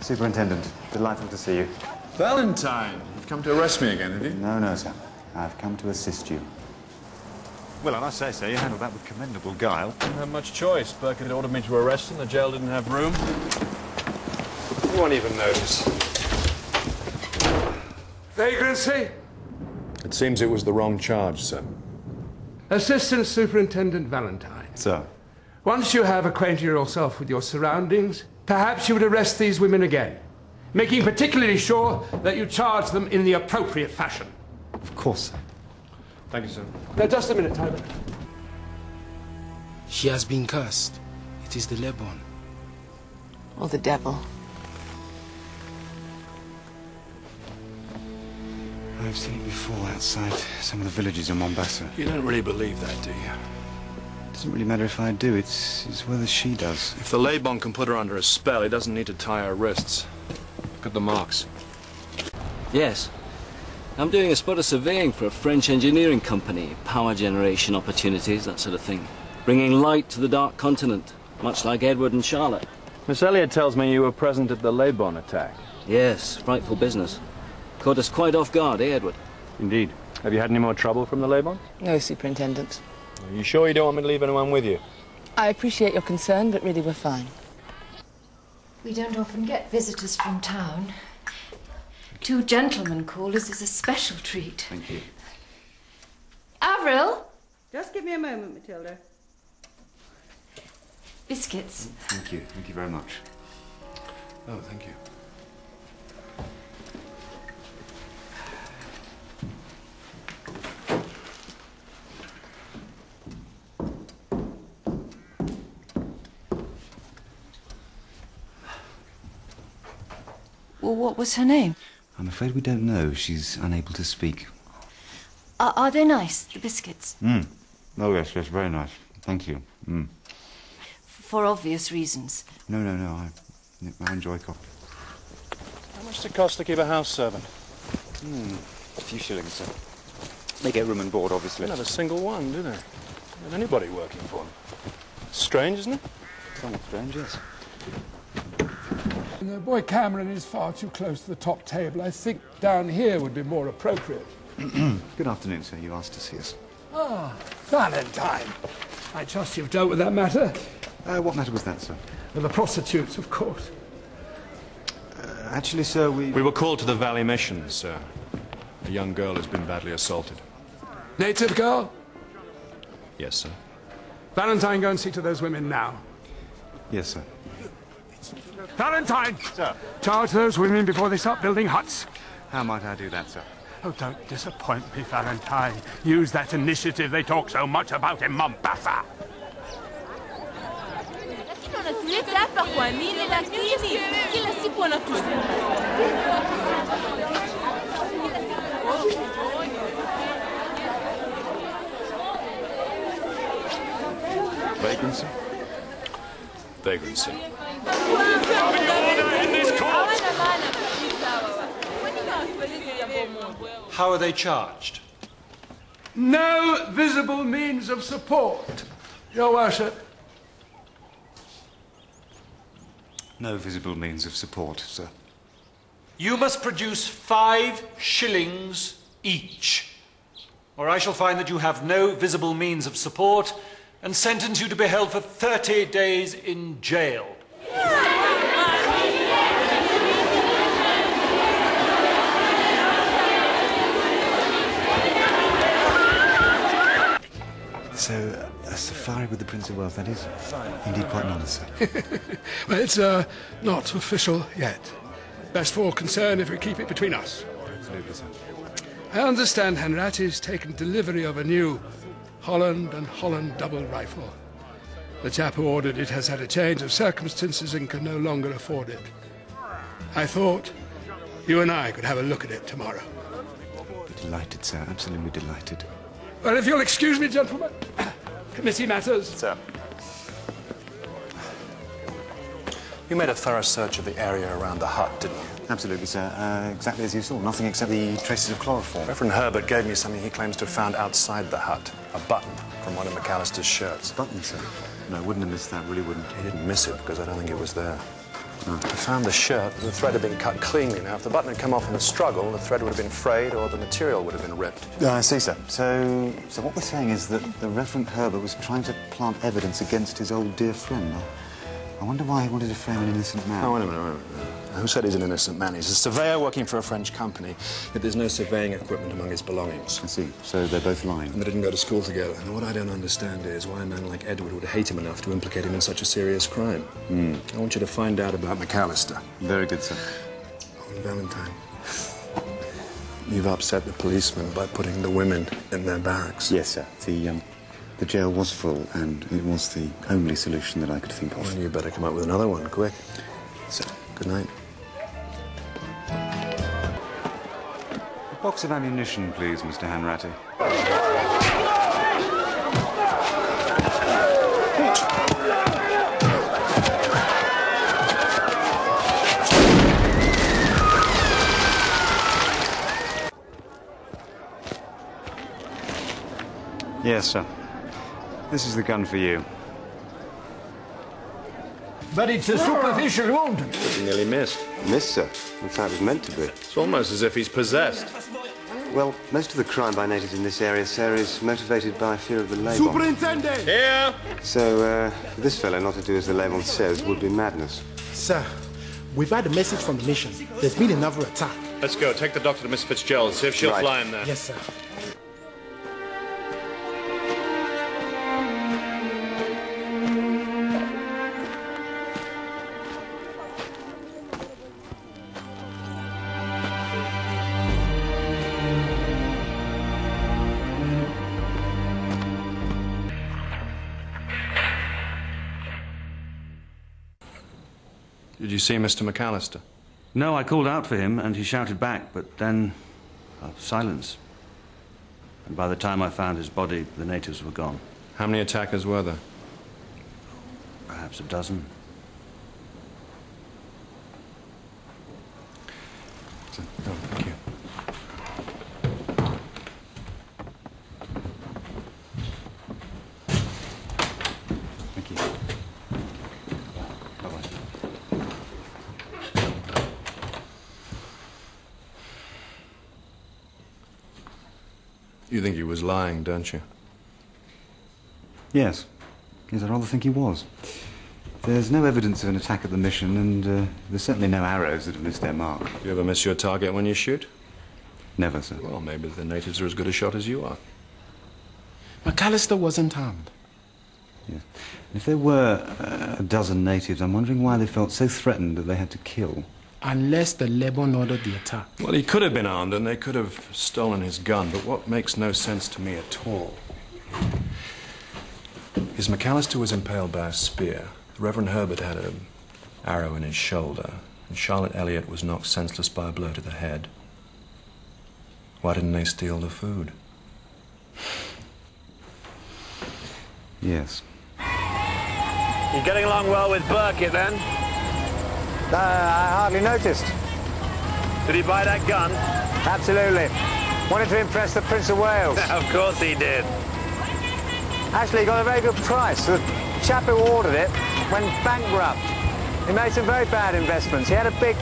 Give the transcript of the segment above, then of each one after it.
Superintendent, delightful to see you. Valentine, you've come to arrest me again, have you? No, no, sir. I've come to assist you. Well, I must say, sir, you handled that with commendable guile. Didn't have much choice. Burke had ordered me to arrest him. The jail didn't have room. You won't even notice. Vagrancy? It seems it was the wrong charge, sir. Assistant Superintendent Valentine. Sir. Once you have acquainted yourself with your surroundings, perhaps you would arrest these women again, making particularly sure that you charge them in the appropriate fashion. Of course, sir. Thank you, sir. Now, just a minute, Tyler. She has been cursed. It is the Lebanon. Or the devil. I've seen it before outside some of the villages in Mombasa. You don't really believe that, do you? It doesn't really matter if I do. It's whether she does. If the Laybon can put her under a spell, he doesn't need to tie her wrists. Look at the marks. Yes. I'm doing a spot of surveying for a French engineering company. Power generation opportunities, that sort of thing. Bringing light to the Dark Continent, much like Edward and Charlotte. Miss Elliot tells me you were present at the Laybon attack. Yes, frightful business. Caught us quite off guard, eh, Edward? Indeed. Have you had any more trouble from the Laybon? No, Superintendent. Are you sure you don't want me to leave anyone with you? I appreciate your concern, but really we're fine. We don't often get visitors from town. 2 gentlemen callers is a special treat. Thank you. Avril? Just give me a moment, Matilda. Biscuits. Thank you. Thank you very much. Oh, thank you. Well, what was her name? I'm afraid we don't know. She's unable to speak. Are they nice, the biscuits? Oh, yes, very nice. Thank you. For obvious reasons. No, I enjoy coffee. How much does it cost to keep a house servant? A few shillings, sir. They get room and board, obviously. Not a single one, do they? Not anybody working for them. Strange, isn't it? Somewhat strange, yes. The boy Cameron is far too close to the top table. I think down here would be more appropriate. Good afternoon, sir. You asked to see us. Ah, Valentine. I trust you've dealt with that matter. What matter was that, sir? Well, the prostitutes, of course. Actually, sir, we We were called to the Valley Mission, sir. A young girl has been badly assaulted. Native girl? Yes, sir. Valentine, go and see to those women now. Yes, sir. Valentine! Sir. Charge those women before they start building huts. How might I do that, sir? Oh, don't disappoint me, Valentine. Use that initiative they talk so much about in Mombasa. Vagrancy? Vagrancy. How are they charged? No visible means of support, Your Worship. No visible means of support, sir. You must produce 5 shillings each, or I shall find that you have no visible means of support and sentence you to be held for 30 days in jail. So, a safari with the Prince of Wales, that is indeed quite nice, sir. Well, it's not official yet. Best for all concern if we keep it between us. Absolutely, sir. I understand Henrat is taking delivery of a new Holland and Holland double rifle. The chap who ordered it has had a change of circumstances and can no longer afford it. I thought you and I could have a look at it tomorrow. Delighted, sir. Absolutely delighted. Well, if you'll excuse me, gentlemen. Committee matters. Sir. You made a thorough search of the area around the hut, didn't you? Absolutely, sir. Exactly as you saw. Nothing except the traces of chloroform. Reverend Herbert gave me something he claims to have found outside the hut. A button from one of McAllister's shirts. Button, sir? No, wouldn't have missed that. Really wouldn't. He didn't miss it because I don't think it was there. Oh. I found the shirt. The thread had been cut cleanly. Now, if the button had come off in the struggle, the thread would have been frayed or the material would have been ripped. I see, sir. So what we're saying is that the Reverend Herbert was trying to plant evidence against his old dear friend. I wonder why he wanted to frame an innocent man. Oh, wait a minute. Who said he's an innocent man? He's a surveyor working for a French company, yet there's no surveying equipment among his belongings. I see. So they're both lying. And they didn't go to school together. And what I don't understand is why a man like Edward would hate him enough to implicate him in such a serious crime. I want you to find out about McAllister. Very good, sir. Oh, and Valentine, you've upset the policemen by putting the women in their barracks. Yes, sir. The jail was full, and it was the only solution that I could think of. Well, you better come up with another one, quick. Sir. Good night. A box of ammunition, please, Mr. Hanratty. Yes, sir. This is the gun for you. But it's a superficial wound. He nearly missed. Missed, sir. In fact, it was meant to be. It's almost as if he's possessed. Well, most of the crime by natives in this area, sir, is motivated by fear of the Levant. Superintendent! Here! So, for this fellow not to do as the Levant says would be madness. Sir, we've had a message from the mission. There's been another attack. Let's go. Take the doctor to Miss Fitzgerald. See if she'll fly him there. Yes, sir. Did you see Mr. McAllister? No, I called out for him and he shouted back, but then silence. And by the time I found his body, the natives were gone. How many attackers were there? Perhaps a dozen. Oh, thank you. Thank you. Bye-bye. You think he was lying, don't you? Yes. Yes, I rather think he was. There's no evidence of an attack at the mission, and there's certainly no arrows that have missed their mark. Do you ever miss your target when you shoot? Never, sir. Well, maybe the natives are as good a shot as you are. McAllister wasn't armed. Yes. If there were a dozen natives, I'm wondering why they felt so threatened that they had to kill. Unless the Lebanon ordered the attack. Well, he could have been armed and they could have stolen his gun, but what makes no sense to me at all is McAllister was impaled by a spear. The Reverend Herbert had an arrow in his shoulder, and Charlotte Elliott was knocked senseless by a blow to the head. Why didn't they steal the food? Yes. You're getting along well with Burkett, then? I hardly noticed. Did he buy that gun? Absolutely. Wanted to impress the Prince of Wales. Of course he did. Actually, he got a very good price. The chap who ordered it went bankrupt. He made some very bad investments. He had a big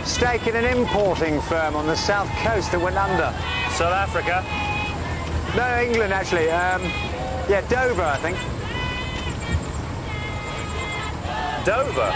stake in an importing firm on the south coast that went under. South Africa? No, England, actually. Yeah, Dover, I think. Dover?